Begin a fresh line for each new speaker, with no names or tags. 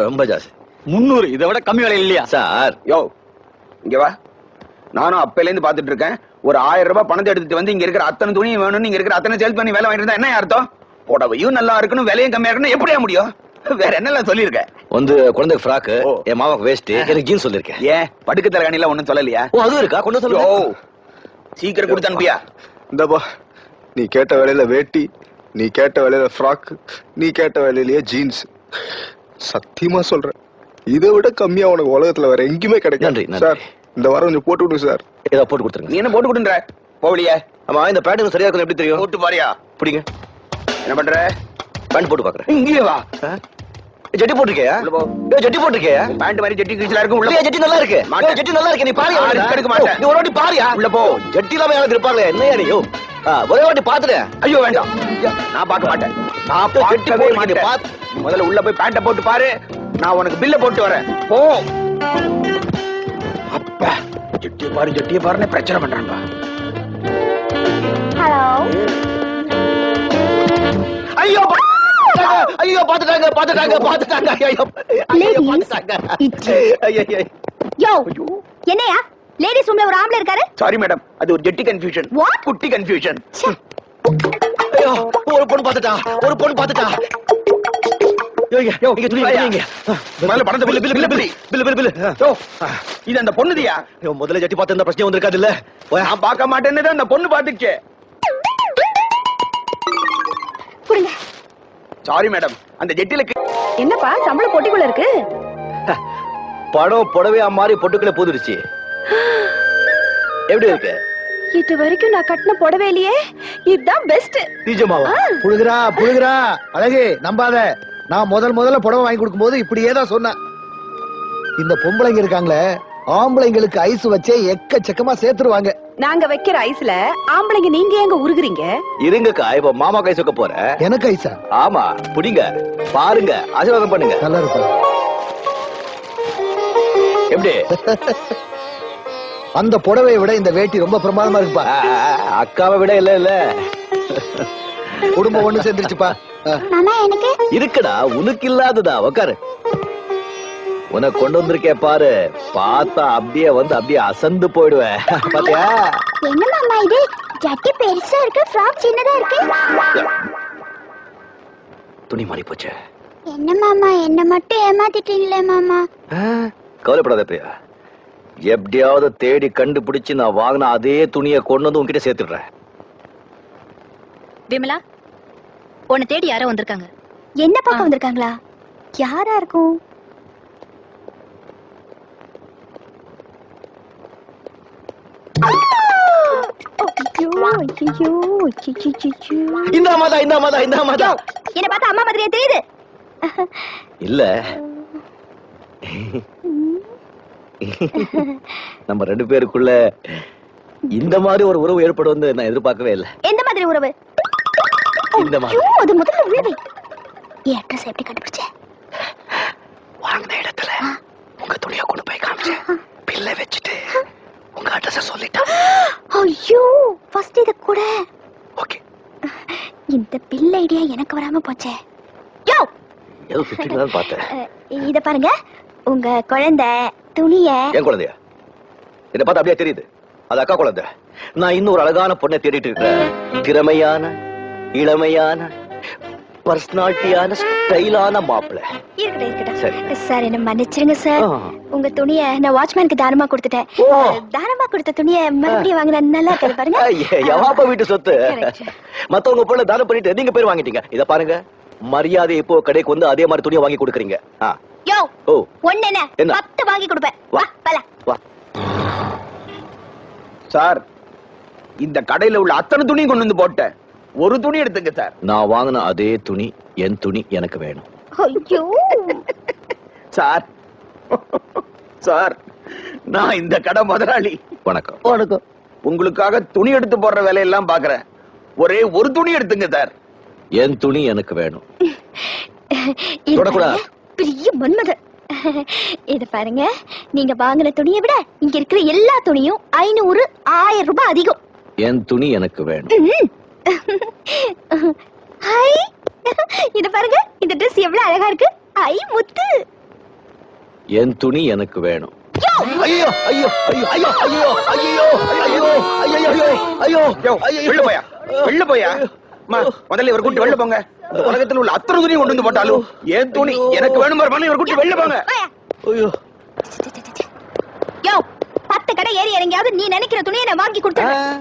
ரொம்ப ஜாஸ்தி. 300 இதை விட கம்மி விலை இல்லையா சார்?
யோ இங்க வா. நானும் அப்பையில இருந்து பாத்துட்டு இருக்கேன். ஒரு 1000 ரூபாய் பணத்தை எடுத்துட்டு வந்து இங்க இருக்கிற அத்தனை துணியும் வேணும், இங்க இருக்கிற அத்தனை சேல்ஸ் பண்ணி வேலை வாங்கிட்டு இருந்தா என்ன அர்த்தம்? புடவையும் நல்லா இருக்கணும், விலையும் கம்மியா இருக்கணும், எப்படியா முடியும்? வேற என்னெல்லாம் சொல்லிருக்க?
வந்து குழந்தை ஃப்ராக்கு, என் மாமாக்கு வேஸ்ட், எனக்கு ஜீன்ஸ் சொல்லிருக்கேன்.
ஏன் படுக்க தலைகாணில ஒண்ணும் சொல்லலையா?
ஓ அது இருக்கா, கொண்டு சொல்லுங்க.
சீக்கிரம் கொடுத்து அனுப்பியா?
இந்தப்பா, நீ கேட்ட வேலையில வேட்டி, நீ கேட்ட வேலையில ஃப்ராக், நீ கேட்ட வேலையிலேயே ஜீன்ஸ். சத்தியமா சொல்றேன், இதை விட கம்மியா உனக்கு உலகத்துல வேற எங்கேயுமே கிடைக்கும் சார். இந்த வாரம் கொஞ்சம் போட்டு விடுங்க சார்.
ஏதோ போட்டு கொடுத்துருங்க.
நீ என்ன போட்டு கொடுன்ற போவலியே?
ஆமா, இந்த பேண்ட் சரியா இருக்கும் எப்படி தெரியும்?
போட்டு பாரியா?
பிடிங்க.
என்ன பண்ற?
பேண்ட் போட்டு பாக்குறேன்.
இங்கே வா.
ஜட்டி போட்டிருக்கியா? ஜட்டி போட்டிருக்கியா?
பேண்ட் மாதிரி ஜட்டி கிழிச்சலா இருக்கும். உள்ள
ஜட்டி நல்லா இருக்கு. ஜட்டி நல்லா இருக்கு. நீ பாரு.
எடுக்க மாட்டேன்.
நீ ஒரு வாட்டி பாரியா? உள்ள போ. ஜட்டி இல்லாம யாராவது இருப்பாங்களே, என்னையா நீ? ஒரே வாட்டி பாத்துட்டு.
ஐயோ வேண்டாம், நான் பார்க்க மாட்டேன். நான் பார்க்கவே மாட்டேன். முதல்ல உள்ள போய் பேண்ட போட்டு பாரு, நான் உனக்கு பில்ல போட்டு வரேன். போ. அப்பா ஜட்டிய பாருன்னு பிரச்சனை பண்றான்பா.
ஹலோ.
ஐயோ
ஐயோ பாத்துட்டாங்க பாத்துட்டாங்க பாத்துட்டாங்க. ஐயோ பாத்துட்டாங்க.
யோ என்னையா லேடிஸ் ரூம்ல ஒரு ஆம்பளை இருக்காரு?
சாரி மேடம், அது ஒரு ஜட்டி கன்ஃபியூஷன். குட்டி கன்ஃபியூஷன்.
ஐயோ ஒரு பொண்ணு பாத்துட்டா, ஒரு பொண்ணு பாத்துட்டா.
இது அந்த பொண்ணுதியா?
முதல்ல ஜட்டி பார்த்து இந்த பிரச்சனை வந்திருக்காது இல்ல?
நான் பார்க்க மாட்டேன்னு அந்த பொண்ணு பாத்துச்சு. சாரி மேடம், அந்த ஜெட்டில
என்னப்பா சம்பளம் பொட்டிக்குள்ள இருக்கு?
படம் புடவையா மாறி பொட்டுக்குள்ள போதுருச்சு. எப்படி இருக்கு?
இது வரைக்கும் நான் கட்டின புடவை இல்லையே, இதுதான் பெஸ்ட்.
நிஜமாவா?
புழுகுறா புழுகுறா. அழகு நம்பாத. நான் முதல்ல புடவை வாங்கி கொடுக்கும் போது இப்படியே தான் சொன்னேன். இந்த பொம்பளைங்க இருக்காங்களே, ஆம்பளைங்களுக்கு ஐஸ் வச்சே எக்கச்சக்கமா சேர்த்துருவாங்க.
நாங்க வைக்கிற ஐஸ்ல ஆம்பளைங்க நீங்க எங்க உருகுறீங்க?
இருங்கக்கா, இப்ப மாமா கை சொக்க போற.
எனக்கு ஐஸா?
ஆமா, புடிங்க பாருங்க, ஆசீர்வாதம் பண்ணுங்க.
நல்லா இருப்பா.
எப்படி?
அந்த புடவையை விட இந்த வேட்டி ரொம்ப பிரமாதமா இருக்குப்பா.
அக்காவை விட இல்ல இல்ல,
குடும்பம் ஒண்ணு சேர்ந்துருச்சுப்பா.
இருக்குடா, உனக்கு இல்லாததா? உக்காரு. உனக்கு கொண்டு வந்திருக்கே பாரு, பார்த்தா அப்படியே வந்து அப்படியே அசந்து போயிடுவேன். பாத்தியா?
என்ன மாமா இது? ஜட்டி பெருசா இருக்கு, ஃப்ராக் சின்னதா இருக்கு.
துணி மாறி போச்சு.
என்ன மாமா, என்ன மட்டும் ஏமாத்திட்டீங்களே மாமா.
கவலைப்படாத பிரியா, எப்படியாவது தேடி கண்டுபிடிச்சு நான் வாங்கின அதே துணியை கொண்டு வந்து உன்கிட்ட சேர்த்துடுறேன்.
விமலா, உன்னை தேடி யாரோ வந்திருக்காங்க.
என்ன பார்க்க வந்திருக்காங்களா? யாரா இருக்கும்?
இந்த மாதா இந்த மாதா இந்த மாதா.
என்ன பார்த்தா அம்மா மாதிரியே தெரியுது.
இல்ல, நம்ம ரெண்டு பேருக்குள்ள இந்த மாதிரி ஒரு உறவு ஏற்படும் நான் எதிர்பார்க்கவே இல்லை.
எந்த மாதிரி உறவு?
இந்த மாதிரி.
அது முதல்ல உறவு. அட்ரஸ் எப்படி கண்டுபிடிச்ச?
வாங்கின இடத்துல உங்க துணியை கொண்டு போய் காமிச்சேன். பில்லை வச்சுட்டு உங்க அட்ரஸ் சொல்லிட்டேன்.
ஐயோ, ஃபர்ஸ்ட் இத கூட.
ஓகே,
இந்த பில் ஐடியா எனக்கு வராம போச்சே. யோ,
ஏதோ சுத்திட்டு பார்த்தேன்.
இத பாருங்க, உங்க குழந்தை துணிய.
என் குழந்தையா? இத பார்த்தா அப்படியே தெரியுது, அது அக்கா குழந்தை. நான் இன்னும் ஒரு அழகான பொண்ணை தேடிட்டு இருக்கிறேன். திறமையான, இளமையான, பர்சனாலிட்டியான, ஸ்டைலான மாப்பிள்ள.
இருக்கட்டும் சார், என்ன மன்னிச்சிருங்க சார். உங்க துணிய நான் வாட்ச்மேனுக்கு தானமா கொடுத்துட்டேன். தானமா கொடுத்த துணிய மறுபடியும் வாங்கினா நல்லா இருக்கு பாருங்க.
எவாப்பா வீட்டு சொத்து. மத்தவங்க பொருளை தானம் பண்ணிட்டு நீங்க பேர் வாங்கிட்டீங்க. இத பாருங்க, மரியாதை இப்போ கடைக்கு வந்து அதே மாதிரி துணியை வாங்கி கொடுக்குறீங்க.
யோ, ஒண்ணு என்ன 10 வாங்கி கொடுப்பேன். வா பல வா.
சார், இந்த கடையில உள்ள அத்தனை துணியும் கொண்டு வந்து போட்டேன். ஒரு துணி எடுத்துங்க சார்.
நான் வாங்கின அதே துணி, என் துணி எனக்கு வேணும்.
ஐயோ
சார், சார், நான் இந்த கடை முதலாளி.
வணக்கம்.
வணக்கம்.
உங்களுக்காக துணி எடுத்து போடுற வேலையெல்லாம் பாக்குறேன். ஒரே ஒரு துணி எடுத்துங்க சார்.
என் துணி எனக்கு வேணும்.
பெரிய மன்மத. இத பாருங்க, நீங்க வாங்கின துணியை விட இங்க இருக்கிற எல்லா துணியும் 500, 1000 ரூபாய் அதிகம்.
என் துணி எனக்கு வேணும்.
ஹாய், இத பாருங்க, இந்த Dress எவ்வளவு அழகா இருக்கு. ஐ முத்து.
என் துணி எனக்கு வேணும். ஐயோ ஐயோ ஐயோ ஐயோ ஐயோ ஐயோ ஐயோ ஐயோ ஐயோ
வெளில போயா, வெளில போயா. அம்மா, முதல்ல இவர் கூட்டி வெளில போங்க. இந்த உலகத்துல உள்ள அத்தனை துணி கொண்டு வந்து போட்டாலும் என் துணி எனக்கு வேணும். இவர் கூட்டி வெளில போங்க.
ஐயோ
யோ, 10 கடை ஏறி இறங்கியாவது நீ நினைக்கிற துணியை நான் வாங்கி கொடுத்துறேன்.